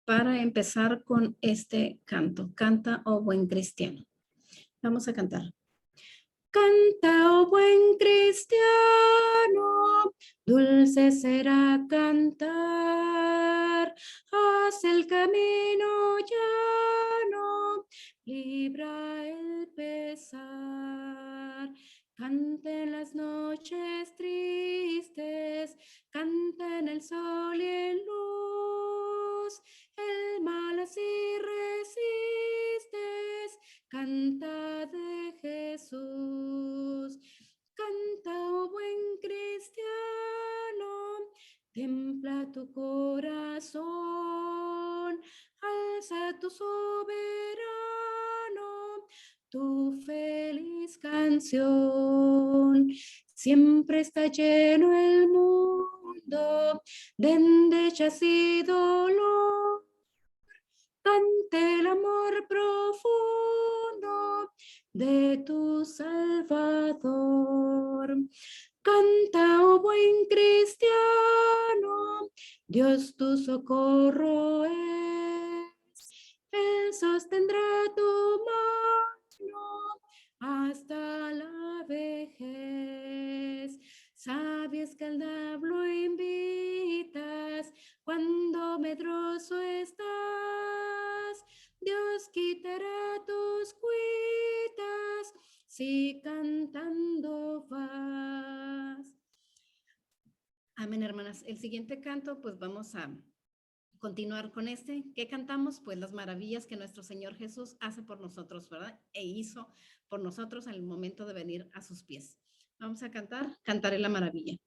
para empezar con este canto. Canta, oh buen cristiano. Vamos a cantar. Canta, oh buen cristiano, dulce será cantar. Haz el camino llano, libra el pesar. Canta en las noches tristes, canta en el sol y en luz. El mal así resistes, canta de Jesús. Canta, oh buen cristiano, templa tu corazón, alza tu soberano, tu feliz canción. Siempre está lleno el mundo de endechas y dolor. Cante el amor profundo de tu Salvador. Canta, oh buen cristiano, Dios tu socorro es. Él sostendrá tu mano hasta la vejez. Sabes que al diablo invitas cuando medroso estás. Dios quitará tus cuitas si cantando vas. Amén, hermanas. El siguiente canto, pues vamos a continuar con este. ¿Qué cantamos? Pues las maravillas que nuestro Señor Jesús hace por nosotros, ¿verdad? E hizo por nosotros en el momento de venir a sus pies. Vamos a cantar, Cantaré la maravilla.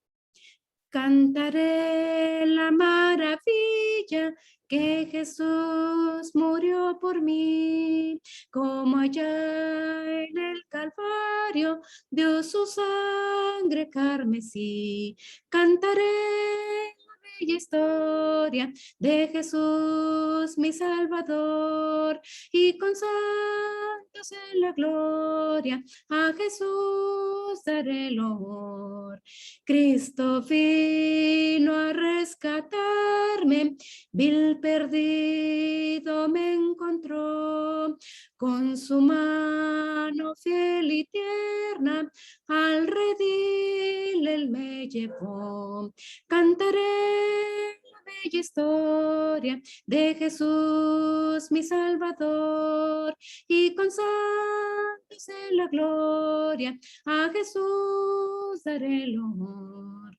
Cantaré la maravilla que Jesús murió por mí, como allá en el Calvario dio su sangre carmesí. Cantaré la bella historia de Jesús mi Salvador, y con santos en la gloria a Jesús daré el honor. Cristo vino a rescatarme, vil perdido me encontró, con su mano fiel y tierna al redil él me llevó. Cantaré la bella historia de Jesús mi Salvador, y con santos en la gloria a Jesús daré el honor.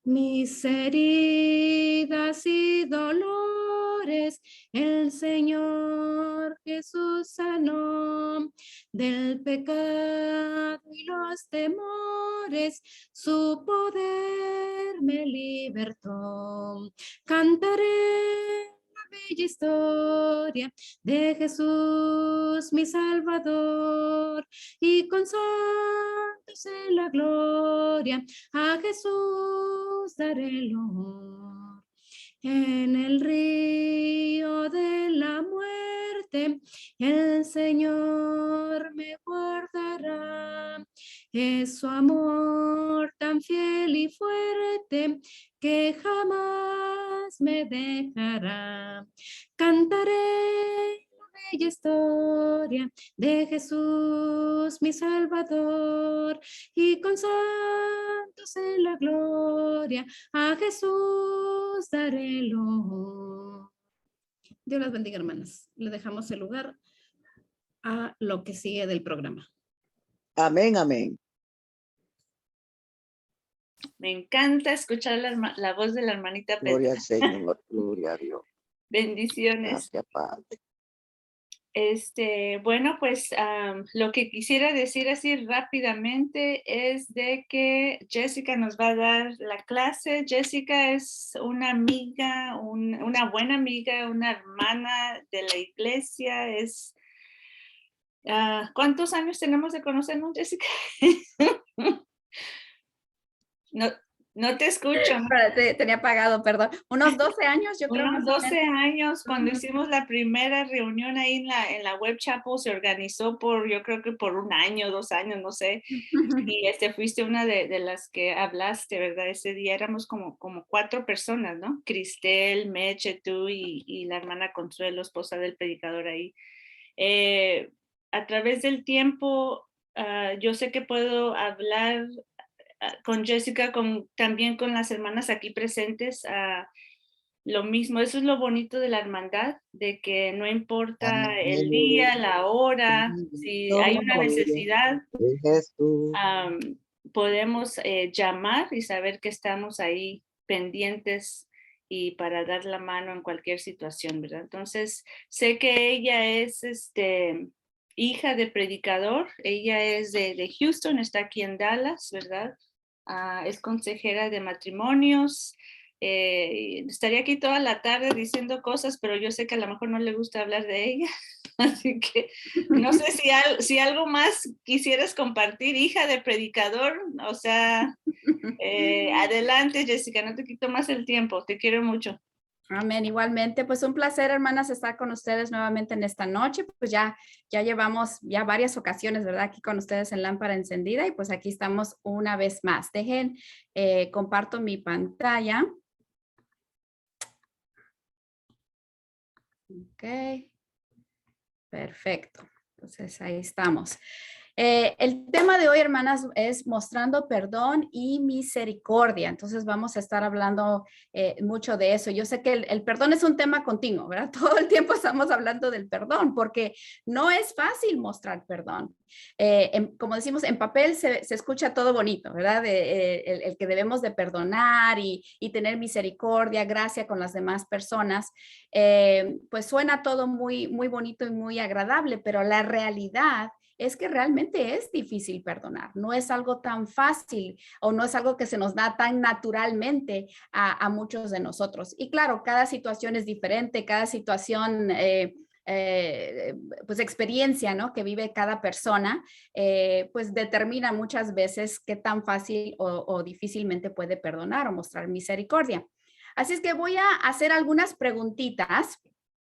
Mis heridas y dolores el Señor Jesús sanó. Del pecado y los temores su poder me libertó. Cantaré la bella historia de Jesús mi Salvador, y con santos en la gloria a Jesús daré el honor. En el río de la muerte el Señor me guardará. Es su amor tan fiel y fuerte que jamás me dejará. Cantaré la bella historia de Jesús mi Salvador, y con santos en la gloria a Jesús daré el honor. Dios las bendiga, hermanas. Le dejamos el lugar a lo que sigue del programa. Amén, amén. Me encanta escuchar la voz de la hermanita Petra. Gloria al Señor, gloria a Dios. Bendiciones. Gracias, Padre. Bueno, pues lo que quisiera decir así rápidamente es de que Jessica nos va a dar la clase. Jessica es una amiga, una buena amiga, una hermana de la iglesia. ¿Cuántos años tenemos de conocernos, Jessica? No, No te escucho. Espérate, tenía apagado, perdón. Unos 12 años, yo creo. Unos Más o 12 menos. años, cuando Ujú. hicimos la primera reunión ahí en la Web Chapel, se organizó por, yo creo que por un año, 2 años, no sé. Y fuiste una de las que hablaste, ¿verdad? Ese día éramos como 4 personas, ¿no? Cristel, Meche, tú y la hermana Consuelo, esposa del predicador ahí. Eh, a través del tiempo, yo sé que puedo hablar con Jessica, también con las hermanas aquí presentes. Lo mismo, eso es lo bonito de la hermandad, de que no importa el día, la hora, si hay una necesidad, De Jesús. am, podemos llamar y saber que estamos ahí pendientes y para dar la mano en cualquier situación, ¿verdad? Entonces, sé que ella es hija de predicador, ella es de Houston, está aquí en Dallas, ¿verdad? Es consejera de matrimonios. Estaría aquí toda la tarde diciendo cosas, pero yo sé que a lo mejor no le gusta hablar de ella. Así que no sé si algo más quisieras compartir, hija de predicador. O sea, adelante, Jessica, no te quito más el tiempo. Te quiero mucho. Amén. Igualmente, pues un placer, hermanas, estar con ustedes nuevamente en esta noche. Pues ya llevamos ya varias ocasiones, ¿verdad? Aquí con ustedes en Lámpara Encendida y pues aquí estamos una vez más. Dejen, comparto mi pantalla. Ok. Perfecto. Entonces ahí estamos. El tema de hoy, hermanas, es mostrando perdón y misericordia. Entonces vamos a estar hablando mucho de eso. Yo sé que el perdón es un tema continuo, ¿verdad? Todo el tiempo estamos hablando del perdón porque no es fácil mostrar perdón. Como decimos, en papel se escucha todo bonito, ¿verdad? El que debemos de perdonar y tener misericordia, gracia con las demás personas. Pues suena todo muy, muy bonito y muy agradable, pero la realidad es que realmente es difícil perdonar, no es algo tan fácil o no es algo que se nos da tan naturalmente a muchos de nosotros. Y claro, cada situación es diferente, cada situación, pues experiencia, ¿no? Que vive cada persona, pues determina muchas veces qué tan fácil o difícilmente puede perdonar o mostrar misericordia. Así es que voy a hacer algunas preguntitas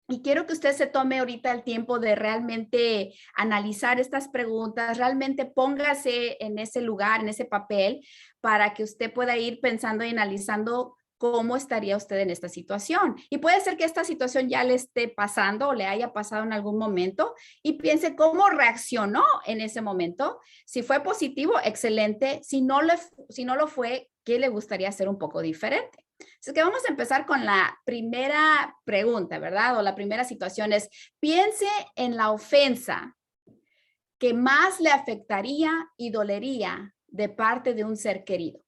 y quiero que usted se tome ahorita el tiempo de realmente analizar estas preguntas, realmente póngase en ese lugar, en ese papel, para que usted pueda ir pensando y analizando cómo estaría usted en esta situación. Y puede ser que esta situación ya le esté pasando o le haya pasado en algún momento y piense cómo reaccionó en ese momento. Si fue positivo, excelente. Si no lo fue, ¿qué le gustaría hacer un poco diferente? Así que vamos a empezar con la primera pregunta, ¿verdad? O la primera situación es, piense en la ofensa que más le afectaría y dolería de parte de un ser querido.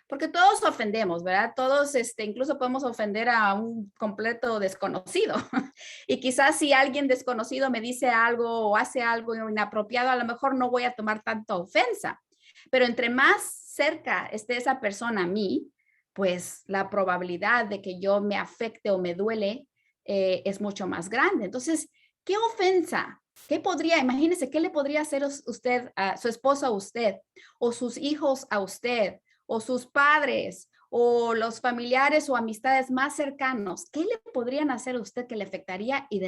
Porque todos ofendemos, ¿verdad? Todos, incluso podemos ofender a un completo desconocido. Y quizás si alguien desconocido me dice algo o hace algo inapropiado, a lo mejor no voy a tomar tanta ofensa. Pero entre más cerca esté esa persona a mí, pues la probabilidad de que yo me afecte o me duele es mucho más grande. Entonces, ¿qué ofensa? ¿Qué podría, imagínese, qué le podría hacer usted, a su esposo a usted, o sus hijos a usted, o sus padres, o los familiares o amistades más cercanos? ¿Qué le podrían hacer a usted que le afectaría y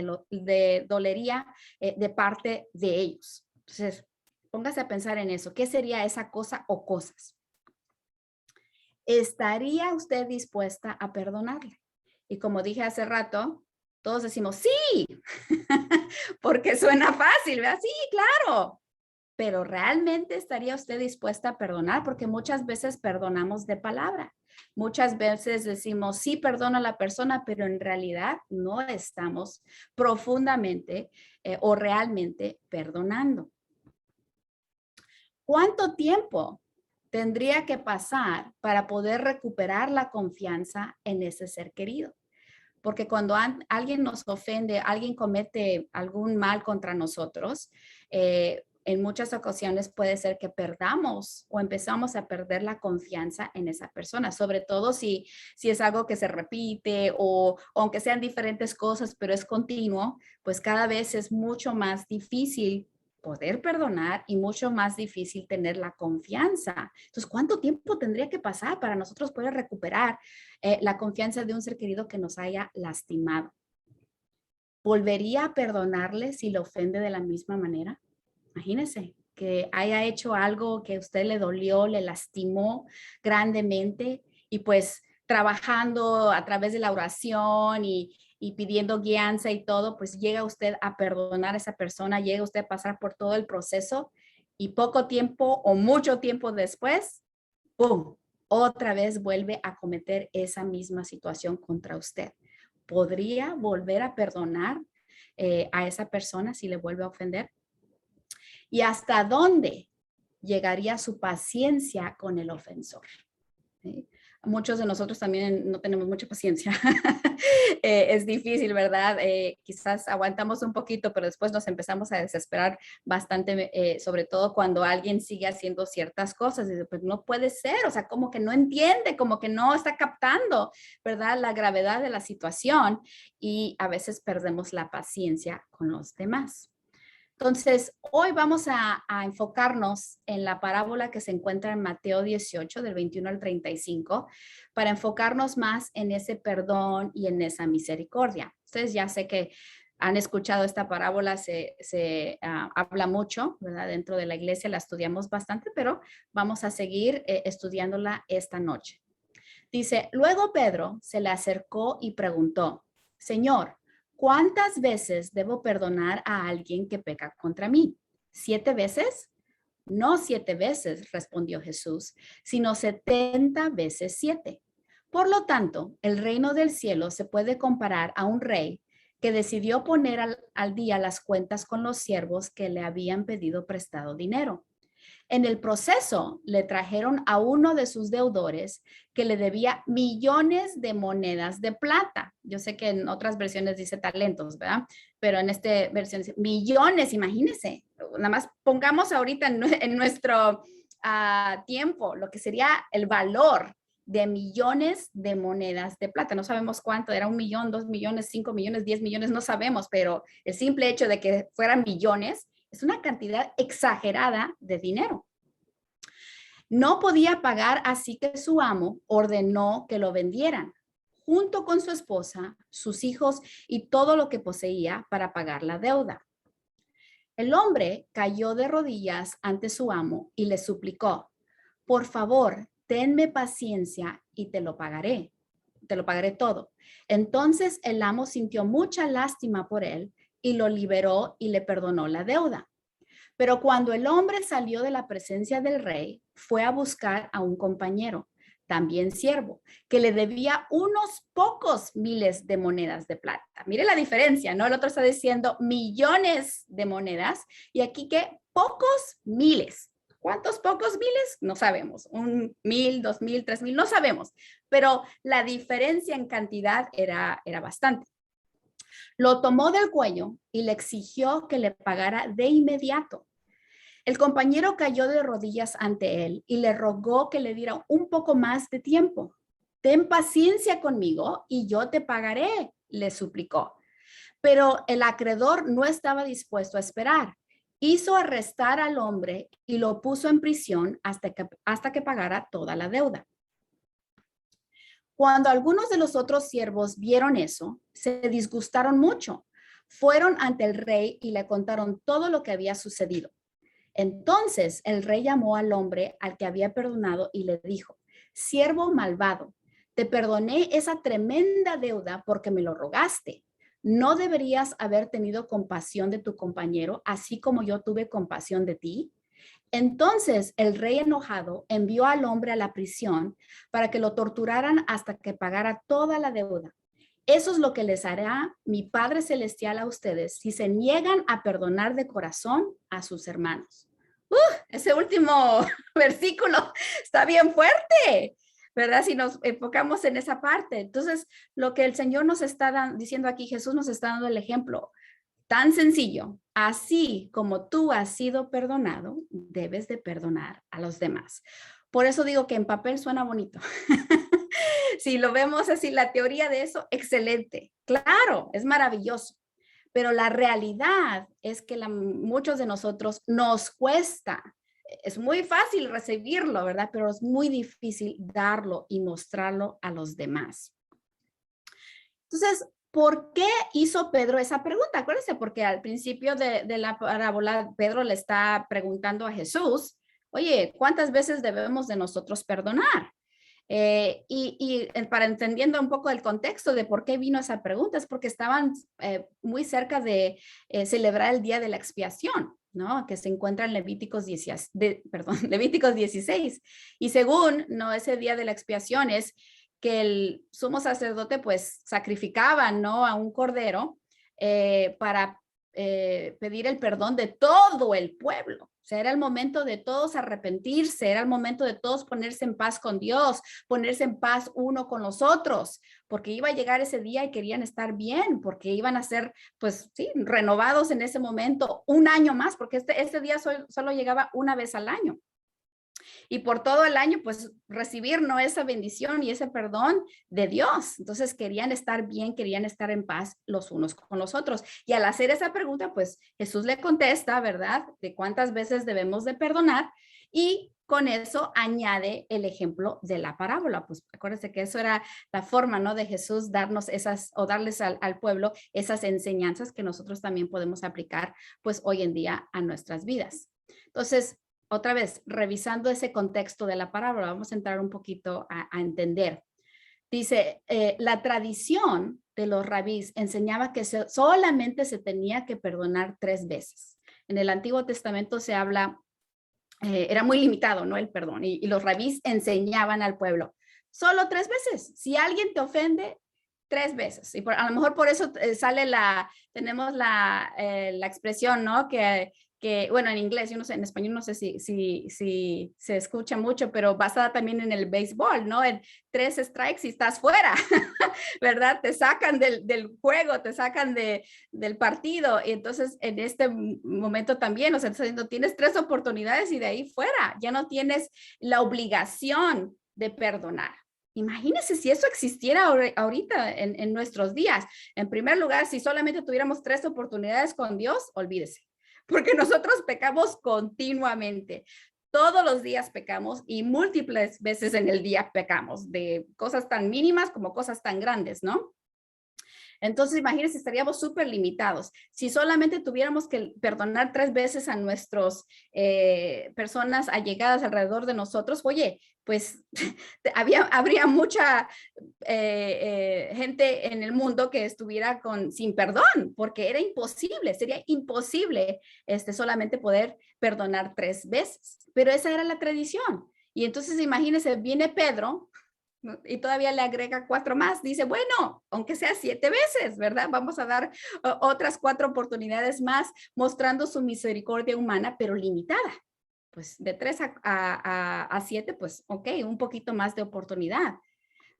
dolería de parte de ellos? Entonces, póngase a pensar en eso. ¿Qué sería esa cosa o cosas? ¿Estaría usted dispuesta a perdonarle? Y como dije hace rato, todos decimos sí, porque suena fácil, ¿verdad? Sí, claro. Pero ¿realmente estaría usted dispuesta a perdonar? Porque muchas veces perdonamos de palabra. Muchas veces decimos, sí, perdono a la persona, pero en realidad no estamos profundamente o realmente perdonando. ¿Cuánto tiempo tendría que pasar para poder recuperar la confianza en ese ser querido? Porque cuando alguien nos ofende, alguien comete algún mal contra nosotros, en muchas ocasiones puede ser que perdamos o empezamos a perder la confianza en esa persona, sobre todo si es algo que se repite o aunque sean diferentes cosas, pero es continuo, pues cada vez es mucho más difícil poder perdonar y mucho más difícil tener la confianza. Entonces, ¿cuánto tiempo tendría que pasar para nosotros poder recuperar la confianza de un ser querido que nos haya lastimado? ¿Volvería a perdonarle si le ofende de la misma manera? Imagínese que haya hecho algo que a usted le dolió, le lastimó grandemente y pues trabajando a través de la oración y pidiendo guianza y todo, pues llega usted a perdonar a esa persona, llega usted a pasar por todo el proceso y poco tiempo o mucho tiempo después, ¡pum!, otra vez vuelve a cometer esa misma situación contra usted. ¿Podría volver a perdonar a esa persona si le vuelve a ofender? ¿Y hasta dónde llegaría su paciencia con el ofensor? ¿Sí? Muchos de nosotros también no tenemos mucha paciencia. Es difícil, ¿verdad? Quizás aguantamos un poquito, pero después nos empezamos a desesperar bastante, sobre todo cuando alguien sigue haciendo ciertas cosas. Y dice, pues no puede ser, o sea, como que no entiende, como que no está captando, ¿verdad? La gravedad de la situación y a veces perdemos la paciencia con los demás. Entonces, hoy vamos a enfocarnos en la parábola que se encuentra en Mateo 18, del 21 al 35, para enfocarnos más en ese perdón y en esa misericordia. Ustedes ya sé que han escuchado esta parábola, se habla mucho, ¿verdad? Dentro de la iglesia la estudiamos bastante, pero vamos a seguir estudiándola esta noche. Dice, luego Pedro se le acercó y preguntó, Señor, ¿cuántas veces debo perdonar a alguien que peca contra mí? ¿7 veces? No 7 veces, respondió Jesús, sino 70 veces 7. Por lo tanto, el reino del cielo se puede comparar a un rey que decidió poner al día las cuentas con los siervos que le habían pedido prestado dinero. En el proceso, le trajeron a uno de sus deudores que le debía millones de monedas de plata. Yo sé que en otras versiones dice talentos, ¿verdad? Pero en esta versión dice millones, imagínense. Nada más pongamos ahorita en nuestro tiempo lo que sería el valor de millones de monedas de plata. No sabemos cuánto, era 1 millón, 2 millones, 5 millones, 10 millones, no sabemos, pero el simple hecho de que fueran millones es una cantidad exagerada de dinero. No podía pagar, así que su amo ordenó que lo vendieran, junto con su esposa, sus hijos y todo lo que poseía para pagar la deuda. El hombre cayó de rodillas ante su amo y le suplicó, por favor, tenme paciencia y te lo pagaré todo. Entonces el amo sintió mucha lástima por él y lo liberó y le perdonó la deuda. Pero cuando el hombre salió de la presencia del rey, fue a buscar a un compañero, también siervo, que le debía unos pocos miles de monedas de plata. Mire la diferencia, ¿no? El otro está diciendo millones de monedas y aquí que pocos miles. ¿Cuántos pocos miles? No sabemos. 1,000, 2,000, 3,000, no sabemos. Pero la diferencia en cantidad era bastante. Lo tomó del cuello y le exigió que le pagara de inmediato. El compañero cayó de rodillas ante él y le rogó que le diera un poco más de tiempo. Ten paciencia conmigo y yo te pagaré, le suplicó. Pero el acreedor no estaba dispuesto a esperar. Hizo arrestar al hombre y lo puso en prisión hasta que pagara toda la deuda. Cuando algunos de los otros siervos vieron eso, se disgustaron mucho. Fueron ante el rey y le contaron todo lo que había sucedido. Entonces el rey llamó al hombre al que había perdonado y le dijo, siervo malvado, te perdoné esa tremenda deuda porque me lo rogaste. ¿No deberías haber tenido compasión de tu compañero, así como yo tuve compasión de ti? Entonces el rey enojado envió al hombre a la prisión para que lo torturaran hasta que pagara toda la deuda. Eso es lo que les hará mi Padre Celestial a ustedes si se niegan a perdonar de corazón a sus hermanos. Ese último versículo está bien fuerte, ¿verdad? Si nos enfocamos en esa parte. Entonces, lo que el Señor nos está diciendo aquí, Jesús nos está dando el ejemplo tan sencillo. Así como tú has sido perdonado, debes de perdonar a los demás. Por eso digo que en papel suena bonito. Si lo vemos así, la teoría de eso, excelente. Claro, es maravilloso. Pero la realidad es que muchos de nosotros nos cuesta. Es muy fácil recibirlo, ¿verdad? Pero es muy difícil darlo y mostrarlo a los demás. Entonces, ¿por qué hizo Pedro esa pregunta? Acuérdense, porque al principio de la parábola, Pedro le está preguntando a Jesús, oye, ¿cuántas veces debemos de nosotros perdonar? Y para entendiendo un poco el contexto de por qué vino esa pregunta, es porque estaban muy cerca de celebrar el día de la expiación, ¿no? Que se encuentra en Levíticos 16. Y según, ¿no? Ese día de la expiación es que el sumo sacerdote pues sacrificaba, ¿no? A un cordero para pedir el perdón de todo el pueblo. O sea, era el momento de todos arrepentirse, era el momento de todos ponerse en paz con Dios, ponerse en paz uno con los otros, porque iba a llegar ese día y querían estar bien, porque iban a ser, pues sí, renovados en ese momento un año más, porque este día solo llegaba una vez al año. Y por todo el año, pues recibir, ¿no? Esa bendición y ese perdón de Dios. Entonces querían estar bien, querían estar en paz los unos con los otros. Y al hacer esa pregunta, pues Jesús le contesta, ¿verdad? De cuántas veces debemos de perdonar. Y con eso añade el ejemplo de la parábola. Pues acuérdense que eso era la forma, ¿no? De Jesús darnos esas, o darles al pueblo esas enseñanzas que nosotros también podemos aplicar, pues hoy en día a nuestras vidas. Entonces, otra vez, revisando ese contexto de la parábola, vamos a entrar un poquito a entender. Dice, la tradición de los rabís enseñaba que solamente se tenía que perdonar 3 veces. En el Antiguo Testamento se habla, era muy limitado, ¿no? El perdón. Y los rabís enseñaban al pueblo, solo 3 veces. Si alguien te ofende, 3 veces. Y a lo mejor por eso tenemos la expresión, ¿no? Que, bueno, en inglés, yo no sé, en español no sé si se escucha mucho, pero basada también en el béisbol, ¿no? En 3 strikes y estás fuera, ¿verdad? Te sacan del juego, te sacan del partido. Y entonces, en este momento también, o sea, tienes 3 oportunidades y de ahí fuera. Ya no tienes la obligación de perdonar. Imagínense si eso existiera ahorita en nuestros días. En primer lugar, si solamente tuviéramos 3 oportunidades con Dios, olvídese. Porque nosotros pecamos continuamente. Todos los días pecamos y múltiples veces en el día pecamos, de cosas tan mínimas como cosas tan grandes, ¿no? Entonces, imagínense, estaríamos súper limitados. Si solamente tuviéramos que perdonar 3 veces a nuestras personas allegadas alrededor de nosotros, oye, pues habría mucha gente en el mundo que estuviera sin perdón, porque era imposible, sería imposible solamente poder perdonar 3 veces. Pero esa era la tradición. Y entonces, imagínense, viene Pedro y todavía le agrega 4 más. Dice, bueno, aunque sea 7 veces, ¿verdad? Vamos a dar otras 4 oportunidades más, mostrando su misericordia humana, pero limitada. Pues de 3 a 7, pues ok, un poquito más de oportunidad.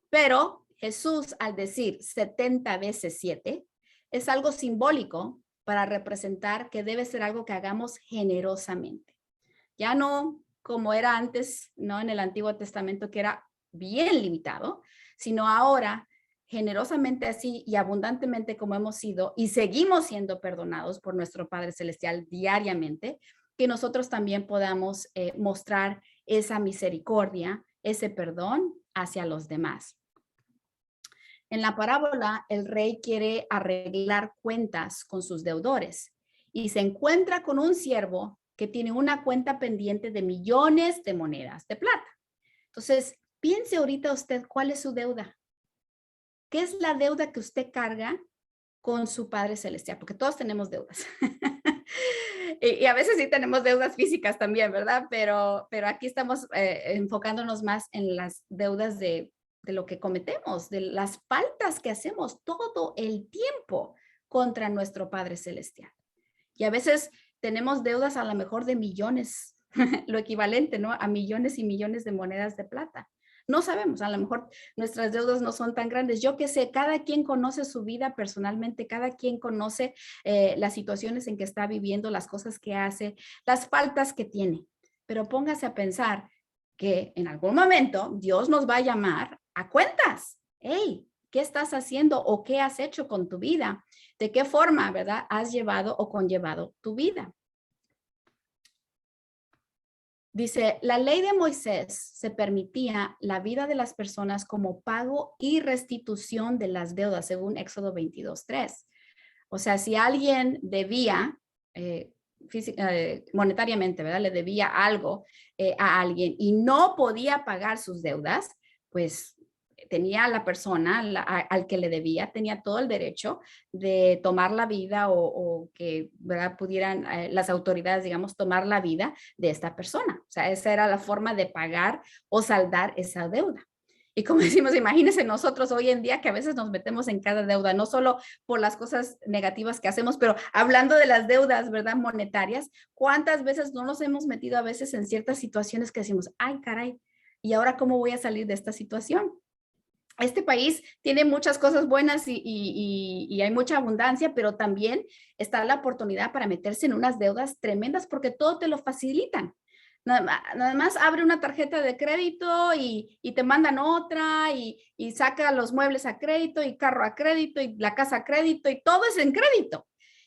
Pero Jesús, al decir 70 veces 7, es algo simbólico para representar que debe ser algo que hagamos generosamente. Ya no como era antes, ¿no? En el Antiguo Testamento, que era bien limitado, sino ahora generosamente así y abundantemente como hemos sido y seguimos siendo perdonados por nuestro Padre Celestial diariamente, que nosotros también podamos mostrar esa misericordia, ese perdón hacia los demás. En la parábola, el rey quiere arreglar cuentas con sus deudores y se encuentra con un siervo que tiene una cuenta pendiente de millones de monedas de plata. Entonces, piense ahorita usted cuál es su deuda. ¿Qué es la deuda que usted carga con su Padre Celestial? Porque todos tenemos deudas. y a veces sí tenemos deudas físicas también, ¿verdad? Pero aquí estamos enfocándonos más en las deudas de lo que cometemos, de las faltas que hacemos todo el tiempo contra nuestro Padre Celestial. Y a veces tenemos deudas a lo mejor de millones, lo equivalente, ¿no? A millones y millones de monedas de plata. No sabemos, a lo mejor nuestras deudas no son tan grandes. Yo qué sé, cada quien conoce su vida personalmente, cada quien conoce las situaciones en que está viviendo, las cosas que hace, las faltas que tiene. Pero póngase a pensar que en algún momento Dios nos va a llamar a cuentas. Hey, ¿Qué estás haciendo o qué has hecho con tu vida? ¿De qué forma, verdad, has llevado o conllevado tu vida? Dice, la ley de Moisés se permitía la vida de las personas como pago y restitución de las deudas, según Éxodo 22:3. O sea, si alguien debía monetariamente, ¿verdad? Le debía algo a alguien y no podía pagar sus deudas, pues tenía la persona al que le debía, tenía todo el derecho de tomar la vida o que, ¿verdad? Pudieran las autoridades, digamos, tomar la vida de esta persona. O sea, esa era la forma de pagar o saldar esa deuda. Y como decimos, imagínense nosotros hoy en día que a veces nos metemos en cada deuda, no solo por las cosas negativas que hacemos, pero hablando de las deudas, ¿verdad? Monetarias, ¿cuántas veces no nos hemos metido a veces en ciertas situaciones que decimos, ay, caray, ¿y ahora cómo voy a salir de esta situación? Este país tiene muchas cosas buenas y hay mucha abundancia, pero también está la oportunidad para meterse en unas deudas tremendas porque todo te lo facilitan. Nada más abre una tarjeta de crédito y te mandan otra y saca los muebles a crédito y carro a crédito y la casa a crédito y todo es en crédito.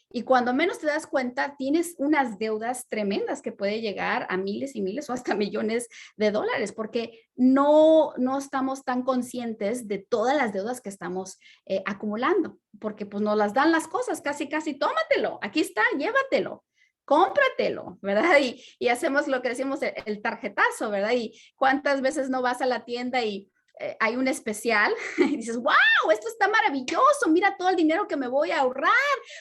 Y cuando menos te das cuenta, tienes unas deudas tremendas que puede llegar a miles y miles o hasta millones de dólares, porque no estamos tan conscientes de todas las deudas que estamos acumulando, porque pues nos las dan las cosas, casi, tómatelo, aquí está, llévatelo. Cómpratelo, ¿verdad? Y hacemos lo que decimos el tarjetazo, ¿verdad? Y cuántas veces no vas a la tienda y hay un especial y dices, wow, esto está maravilloso, mira todo el dinero que me voy a ahorrar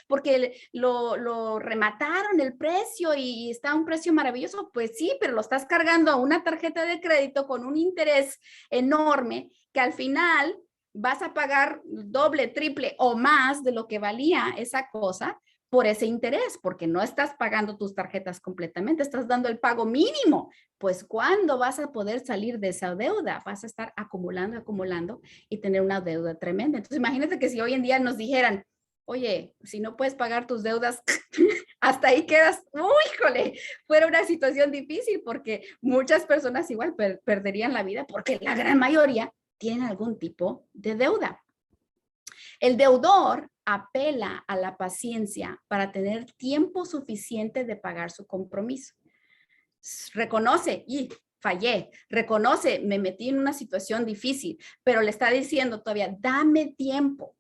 porque lo remataron el precio y está a un precio maravilloso. Pues sí, pero lo estás cargando a una tarjeta de crédito con un interés enorme que al final vas a pagar doble, triple o más de lo que valía esa cosa por ese interés, porque no estás pagando tus tarjetas completamente, estás dando el pago mínimo. Pues ¿cuándo vas a poder salir de esa deuda? Vas a estar acumulando y tener una deuda tremenda. Entonces imagínate que si hoy en día nos dijeran, oye, si no puedes pagar tus deudas, hasta ahí quedas, híjole, fuera una situación difícil porque muchas personas igual perderían la vida porque la gran mayoría tienen algún tipo de deuda. El deudor apela a la paciencia para tener tiempo suficiente de pagar su compromiso. Reconoce, y fallé, reconoce, me metí en una situación difícil, pero le está diciendo todavía, dame tiempo.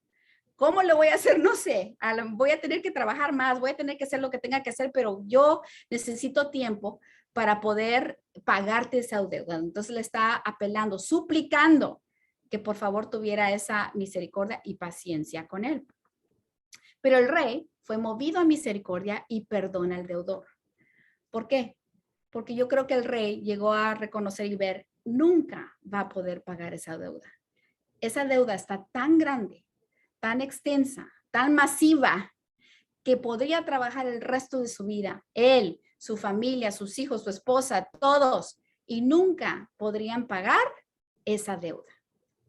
¿Cómo lo voy a hacer? No sé, voy a tener que trabajar más, voy a tener que hacer lo que tenga que hacer, pero yo necesito tiempo para poder pagarte esa deuda. Entonces le está apelando, suplicando que por favor tuviera esa misericordia y paciencia con él. Pero el rey fue movido a misericordia y perdona al deudor. ¿Por qué? Porque yo creo que el rey llegó a reconocer y ver, nunca va a poder pagar esa deuda. Esa deuda está tan grande, tan extensa, tan masiva, que podría trabajar el resto de su vida, él, su familia, sus hijos, su esposa, todos, y nunca podrían pagar esa deuda.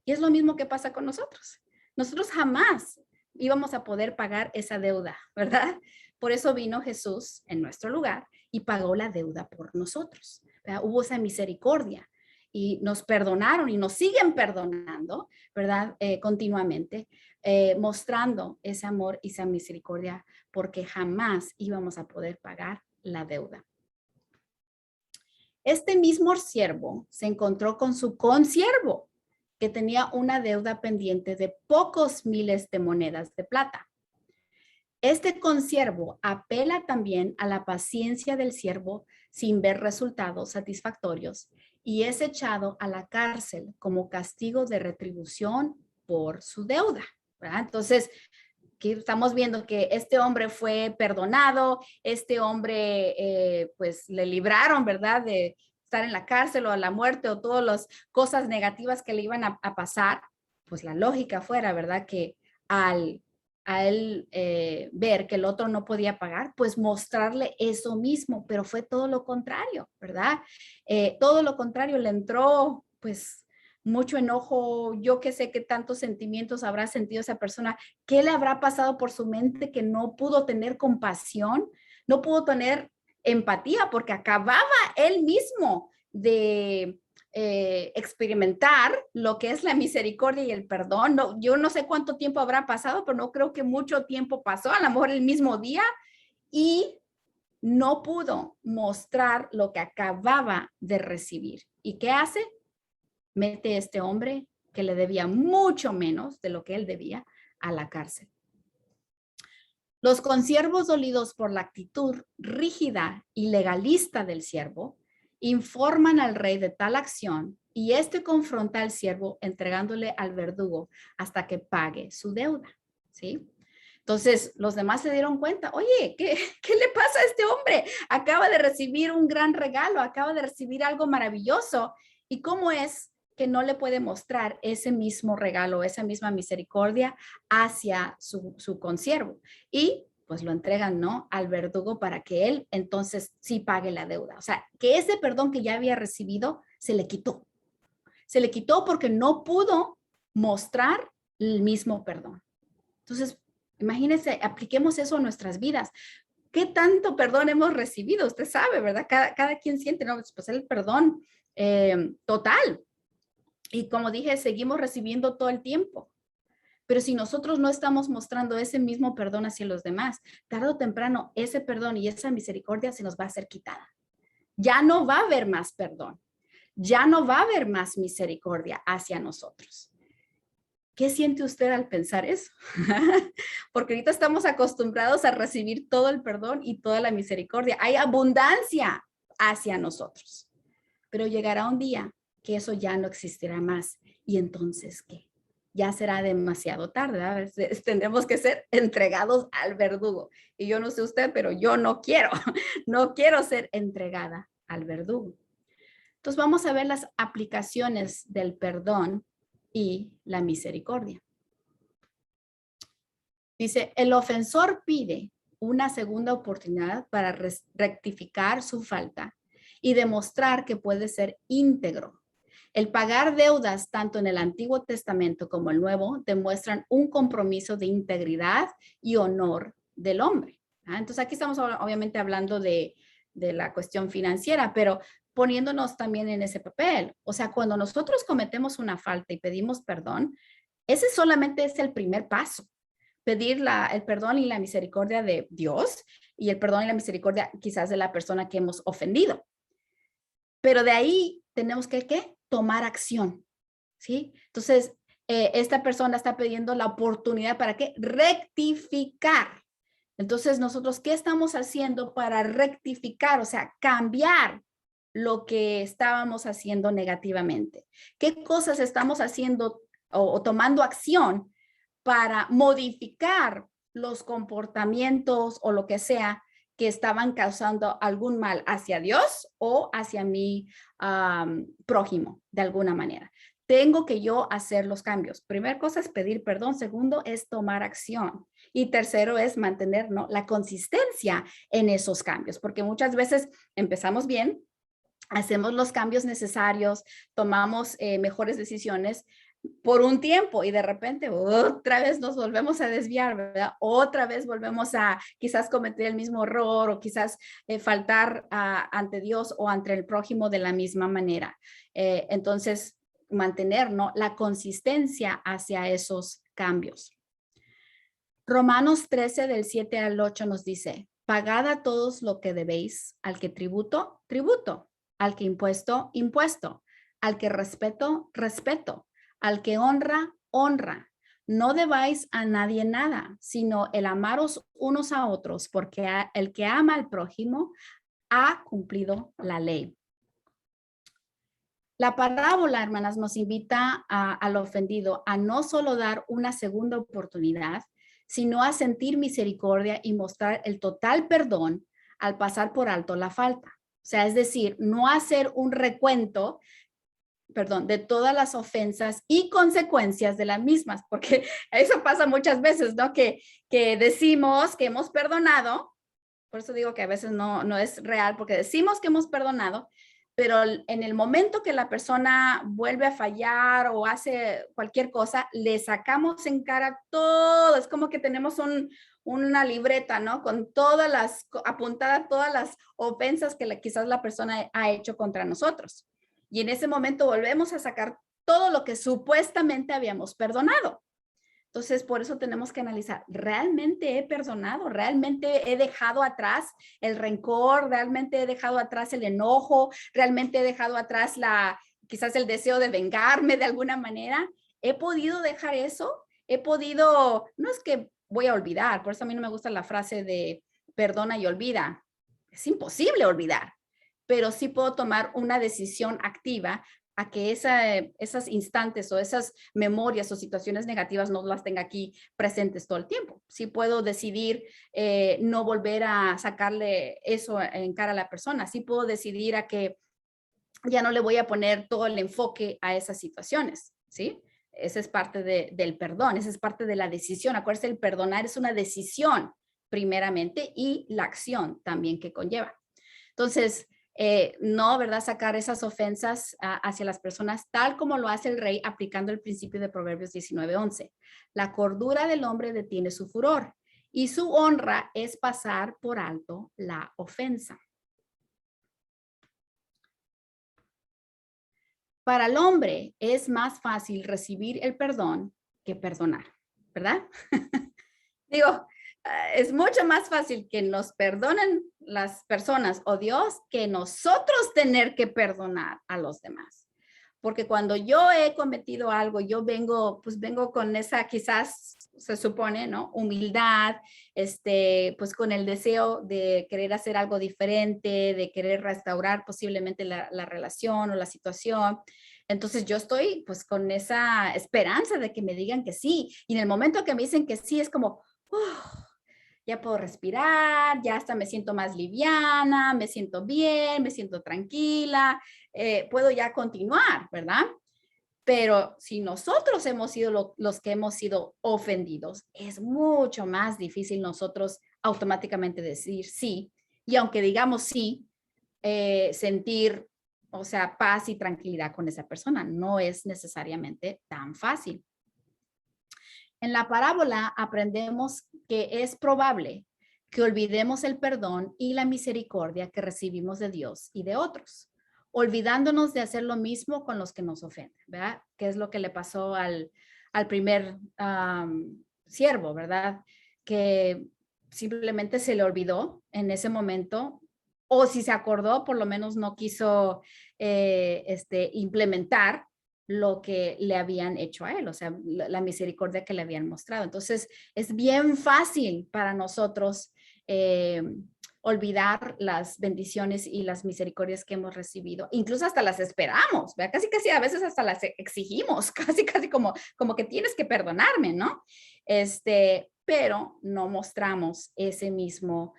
Y es lo mismo que pasa con nosotros. Nosotros jamás íbamos a poder pagar esa deuda, ¿verdad? Por eso vino Jesús en nuestro lugar y pagó la deuda por nosotros, ¿verdad? Hubo esa misericordia y nos perdonaron y nos siguen perdonando, ¿verdad? Continuamente, mostrando ese amor y esa misericordia porque jamás íbamos a poder pagar la deuda. Este mismo siervo se encontró con su consiervo, que tenía una deuda pendiente de pocos miles de monedas de plata. Este consiervo apela también a la paciencia del siervo sin ver resultados satisfactorios y es echado a la cárcel como castigo de retribución por su deuda, ¿verdad? Entonces, aquí estamos viendo que este hombre fue perdonado, este hombre pues le libraron, ¿verdad? De estar en la cárcel o a la muerte o todas las cosas negativas que le iban a pasar, pues la lógica fuera, ¿verdad? Que a él ver que el otro no podía pagar, pues mostrarle eso mismo, pero fue todo lo contrario, ¿verdad? Todo lo contrario, le entró pues mucho enojo, yo que sé qué tantos sentimientos habrá sentido esa persona, qué le habrá pasado por su mente que no pudo tener compasión, no pudo tener empatía porque acababa él mismo de experimentar lo que es la misericordia y el perdón. No, yo no sé cuánto tiempo habrá pasado, pero no creo que mucho tiempo pasó, a lo mejor el mismo día, y no pudo mostrar lo que acababa de recibir. ¿Y qué hace? Mete a este hombre que le debía mucho menos de lo que él debía a la cárcel. Los consiervos dolidos por la actitud rígida y legalista del siervo informan al rey de tal acción y este confronta al siervo entregándole al verdugo hasta que pague su deuda, ¿sí? Entonces, los demás se dieron cuenta, oye, ¿qué le pasa a este hombre? Acaba de recibir un gran regalo, acaba de recibir algo maravilloso. ¿Y cómo es que no le puede mostrar ese mismo regalo, esa misma misericordia hacia su consiervo? Y pues lo entregan, ¿no?, al verdugo para que él entonces sí pague la deuda. O sea, que ese perdón que ya había recibido se le quitó. Se le quitó porque no pudo mostrar el mismo perdón. Entonces, imagínense, apliquemos eso a nuestras vidas. ¿Qué tanto perdón hemos recibido? Usted sabe, ¿verdad? Cada quien siente, ¿no? Pues el perdón total. Y como dije, seguimos recibiendo todo el tiempo. Pero si nosotros no estamos mostrando ese mismo perdón hacia los demás, tarde o temprano ese perdón y esa misericordia se nos va a ser quitada. Ya no va a haber más perdón. Ya no va a haber más misericordia hacia nosotros. ¿Qué siente usted al pensar eso? Porque ahorita estamos acostumbrados a recibir todo el perdón y toda la misericordia. Hay abundancia hacia nosotros. Pero llegará un día que eso ya no existirá más. ¿Y entonces qué? Ya será demasiado tarde, ¿verdad? Tendremos que ser entregados al verdugo. Y yo no sé usted, pero yo no quiero, no quiero ser entregada al verdugo. Entonces vamos a ver las aplicaciones del perdón y la misericordia. Dice, el ofensor pide una segunda oportunidad para rectificar su falta y demostrar que puede ser íntegro. El pagar deudas tanto en el Antiguo Testamento como el Nuevo demuestran un compromiso de integridad y honor del hombre. Entonces aquí estamos obviamente hablando de la cuestión financiera, pero poniéndonos también en ese papel. O sea, cuando nosotros cometemos una falta y pedimos perdón, ese solamente es el primer paso. Pedir el perdón y la misericordia de Dios y el perdón y la misericordia quizás de la persona que hemos ofendido. Pero de ahí tenemos que, ¿qué? Tomar acción, ¿sí? Entonces, esta persona está pidiendo la oportunidad para, ¿qué? Rectificar. Entonces, nosotros, ¿qué estamos haciendo para rectificar? O sea, cambiar lo que estábamos haciendo negativamente. ¿Qué cosas estamos haciendo o tomando acción para modificar los comportamientos o lo que sea que estaban causando algún mal hacia Dios o hacia mi prójimo de alguna manera? Tengo que yo hacer los cambios. Primera cosa es pedir perdón. Segundo es tomar acción. Y tercero es mantener, ¿no?, la consistencia en esos cambios, porque muchas veces empezamos bien, hacemos los cambios necesarios, tomamos mejores decisiones por un tiempo y de repente otra vez nos volvemos a desviar, ¿verdad? Otra vez volvemos a quizás cometer el mismo error o quizás faltar ante Dios o ante el prójimo de la misma manera. Entonces, mantener, ¿no?, la consistencia hacia esos cambios. Romanos 13 del 7 al 8 nos dice, pagad a todos lo que debéis, al que tributo, tributo, al que impuesto, impuesto, al que respeto, respeto, al que honra, honra. No debáis a nadie nada, sino el amaros unos a otros, porque el que ama al prójimo ha cumplido la ley. La parábola, hermanas, nos invita al ofendido a no solo dar una segunda oportunidad, sino a sentir misericordia y mostrar el total perdón al pasar por alto la falta. O sea, es decir, no hacer un recuento, de todas las ofensas y consecuencias de las mismas, porque eso pasa muchas veces, ¿no? Que decimos que hemos perdonado, por eso digo que a veces no es real, porque decimos que hemos perdonado, pero en el momento que la persona vuelve a fallar o hace cualquier cosa, le sacamos en cara todo. Es como que tenemos una libreta, ¿no? Con apuntadas todas las ofensas que quizás la persona ha hecho contra nosotros. Y en ese momento volvemos a sacar todo lo que supuestamente habíamos perdonado. Entonces, por eso tenemos que analizar, ¿realmente he perdonado? ¿Realmente he dejado atrás el rencor? ¿Realmente he dejado atrás el enojo? ¿Realmente he dejado atrás quizás el deseo de vengarme de alguna manera? ¿He podido dejar eso? ¿He podido, no es que voy a olvidar, por eso a mí no me gusta la frase de perdona y olvida. Es imposible olvidar, pero sí puedo tomar una decisión activa a que esos instantes o esas memorias o situaciones negativas no las tenga aquí presentes todo el tiempo. Sí puedo decidir no volver a sacarle eso en cara a la persona. Sí puedo decidir a que ya no le voy a poner todo el enfoque a esas situaciones, ¿sí? Esa es parte del perdón, esa es parte de la decisión. Acuérdense, el perdonar es una decisión primeramente y la acción también que conlleva. Entonces, no, ¿verdad? Sacar esas ofensas hacia las personas tal como lo hace el rey aplicando el principio de Proverbios 19:11. La cordura del hombre detiene su furor y su honra es pasar por alto la ofensa. Para el hombre es más fácil recibir el perdón que perdonar, ¿verdad? Digo, es mucho más fácil que nos perdonen las personas o Dios que nosotros tener que perdonar a los demás. Porque cuando yo he cometido algo, yo vengo con esa, quizás se supone, ¿no? Humildad, pues con el deseo de querer hacer algo diferente, de querer restaurar posiblemente la relación o la situación. Entonces yo estoy pues con esa esperanza de que me digan que sí. Y en el momento que me dicen que sí, es como, ya puedo respirar, ya hasta me siento más liviana, me siento bien, me siento tranquila, puedo ya continuar, ¿verdad? Pero si nosotros hemos sido los que hemos sido ofendidos, es mucho más difícil nosotros automáticamente decir sí. Y aunque digamos sí, sentir, o sea, paz y tranquilidad con esa persona. No es necesariamente tan fácil. En la parábola aprendemos que es probable que olvidemos el perdón y la misericordia que recibimos de Dios y de otros, olvidándonos de hacer lo mismo con los que nos ofenden, ¿verdad? Que es lo que le pasó al primer siervo, ¿verdad? Que simplemente se le olvidó en ese momento, o si se acordó, por lo menos no quiso implementar lo que le habían hecho a él, o sea, la misericordia que le habían mostrado. Entonces, es bien fácil para nosotros olvidar las bendiciones y las misericordias que hemos recibido. Incluso hasta las esperamos, ¿verdad? Casi a veces hasta las exigimos, casi como que tienes que perdonarme, ¿no? Pero no mostramos ese mismo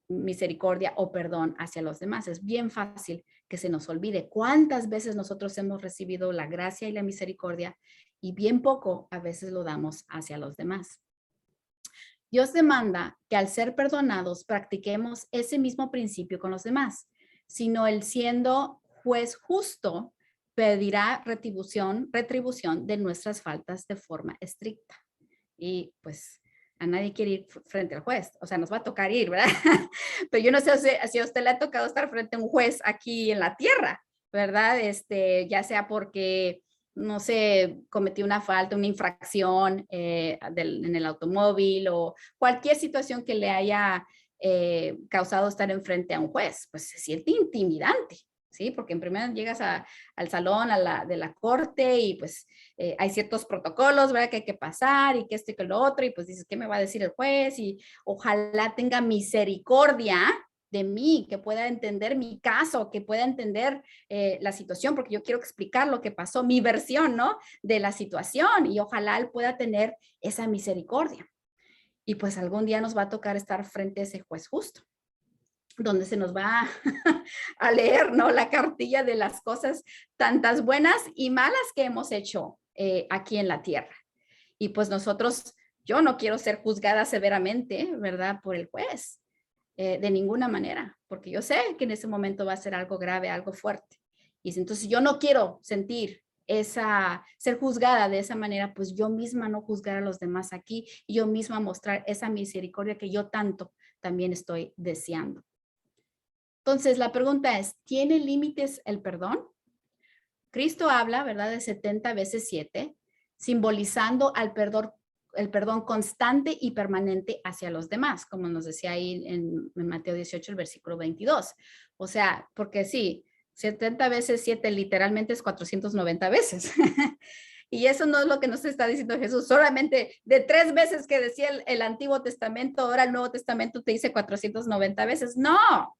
misericordia o perdón hacia los demás. Es bien fácil que se nos olvide cuántas veces nosotros hemos recibido la gracia y la misericordia y bien poco a veces lo damos hacia los demás. Dios demanda que al ser perdonados practiquemos ese mismo principio con los demás, sino Él siendo juez justo pedirá retribución de nuestras faltas de forma estricta. Y pues a nadie quiere ir frente al juez, o sea, nos va a tocar ir, ¿verdad? Pero yo no sé si a usted le ha tocado estar frente a un juez aquí en la tierra, ¿verdad? Ya sea porque, no sé, cometió una falta, una infracción en el automóvil o cualquier situación que le haya causado estar enfrente a un juez, pues se siente intimidante, ¿sí? Porque en primer llegas al salón de la corte y pues hay ciertos protocolos, ¿verdad? Que hay que pasar y que esto y que lo otro y pues dices, ¿qué me va a decir el juez? Y ojalá tenga misericordia de mí, que pueda entender mi caso, que pueda entender la situación, porque yo quiero explicar lo que pasó, mi versión, ¿no? De la situación y ojalá él pueda tener esa misericordia. Y pues algún día nos va a tocar estar frente a ese juez justo, donde se nos va a leer, ¿no? La cartilla de las cosas, tantas buenas y malas que hemos hecho aquí en la tierra. Y pues yo no quiero ser juzgada severamente, ¿verdad? Por el juez, de ninguna manera, porque yo sé que en ese momento va a ser algo grave, algo fuerte. Y entonces yo no quiero ser juzgada de esa manera, pues yo misma no juzgar a los demás aquí y yo misma mostrar esa misericordia que yo tanto también estoy deseando. Entonces, la pregunta es, ¿tiene límites el perdón? Cristo habla, ¿verdad?, de 70 veces 7, simbolizando el perdón constante y permanente hacia los demás, como nos decía ahí en Mateo 18, el versículo 22. O sea, porque sí, 70 veces 7 literalmente es 490 veces. Y eso no es lo que nos está diciendo Jesús, solamente de 3 veces que decía el Antiguo Testamento, ahora el Nuevo Testamento te dice 490 veces. No,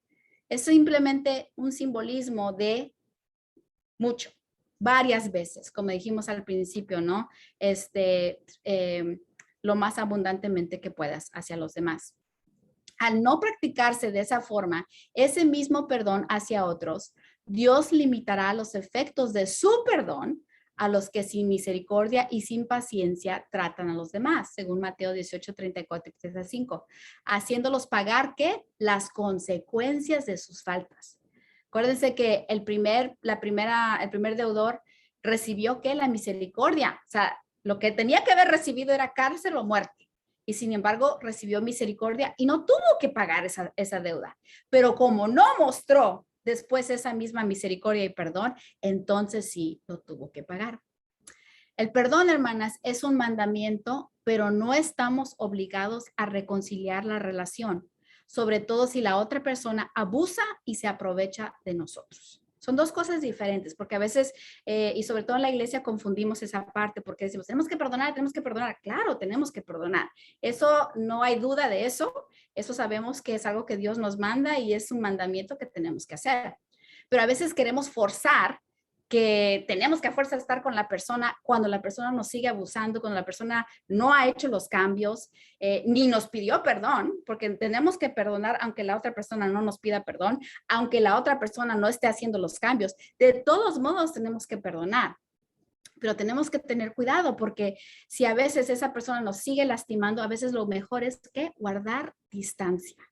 es simplemente un simbolismo de mucho, varias veces, como dijimos al principio, ¿no? Lo más abundantemente que puedas hacia los demás. Al no practicarse de esa forma, ese mismo perdón hacia otros, Dios limitará los efectos de su perdón a los que sin misericordia y sin paciencia tratan a los demás, según Mateo 18, 34 y 35, haciéndolos pagar, ¿qué? Las consecuencias de sus faltas. Acuérdense que el primer deudor recibió, ¿qué? La misericordia. O sea, lo que tenía que haber recibido era cárcel o muerte. Y sin embargo, recibió misericordia y no tuvo que pagar esa deuda. Pero como no mostró después esa misma misericordia y perdón, entonces sí lo tuvo que pagar. El perdón, hermanas, es un mandamiento, pero no estamos obligados a reconciliar la relación, sobre todo si la otra persona abusa y se aprovecha de nosotros. Son dos cosas diferentes, porque a veces, y sobre todo en la iglesia, confundimos esa parte, porque decimos, tenemos que perdonar. Claro, tenemos que perdonar. Eso, no hay duda de eso. Eso sabemos que es algo que Dios nos manda y es un mandamiento que tenemos que hacer. Pero a veces queremos forzar que tenemos que a fuerza estar con la persona cuando la persona nos sigue abusando, cuando la persona no ha hecho los cambios, ni nos pidió perdón, porque tenemos que perdonar aunque la otra persona no nos pida perdón, aunque la otra persona no esté haciendo los cambios. De todos modos tenemos que perdonar. Pero tenemos que tener cuidado porque si a veces esa persona nos sigue lastimando, a veces lo mejor es que guardar distancia,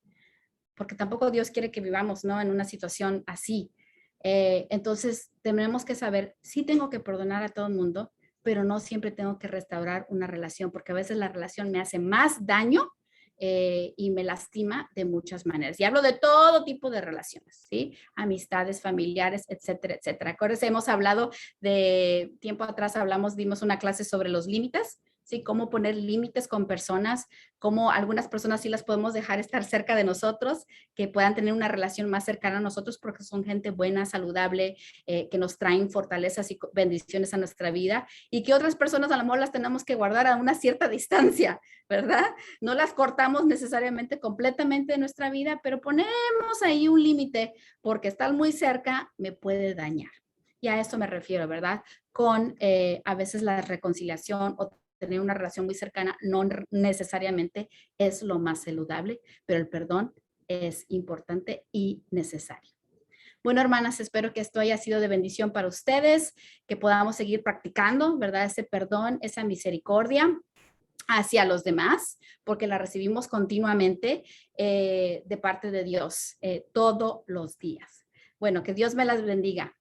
porque tampoco Dios quiere que vivamos, ¿no?, en una situación así. Entonces tenemos que saber, sí tengo que perdonar a todo el mundo, pero no siempre tengo que restaurar una relación, porque a veces la relación me hace más daño y me lastima de muchas maneras. Y hablo de todo tipo de relaciones, ¿sí? Amistades, familiares, etcétera, etcétera. Acuérdense, hemos hablado de tiempo atrás, dimos una clase sobre los límites, ¿sí? Cómo poner límites con personas, cómo algunas personas sí las podemos dejar estar cerca de nosotros, que puedan tener una relación más cercana a nosotros porque son gente buena, saludable, que nos traen fortalezas y bendiciones a nuestra vida, y que otras personas a lo mejor las tenemos que guardar a una cierta distancia, ¿verdad? No las cortamos necesariamente completamente de nuestra vida, pero ponemos ahí un límite porque estar muy cerca me puede dañar. Y a eso me refiero, ¿verdad? Con a veces la reconciliación o tener una relación muy cercana no necesariamente es lo más saludable, pero el perdón es importante y necesario. Bueno, hermanas, espero que esto haya sido de bendición para ustedes, que podamos seguir practicando, ¿verdad? Ese perdón, esa misericordia hacia los demás, porque la recibimos continuamente de parte de Dios todos los días. Bueno, que Dios me las bendiga.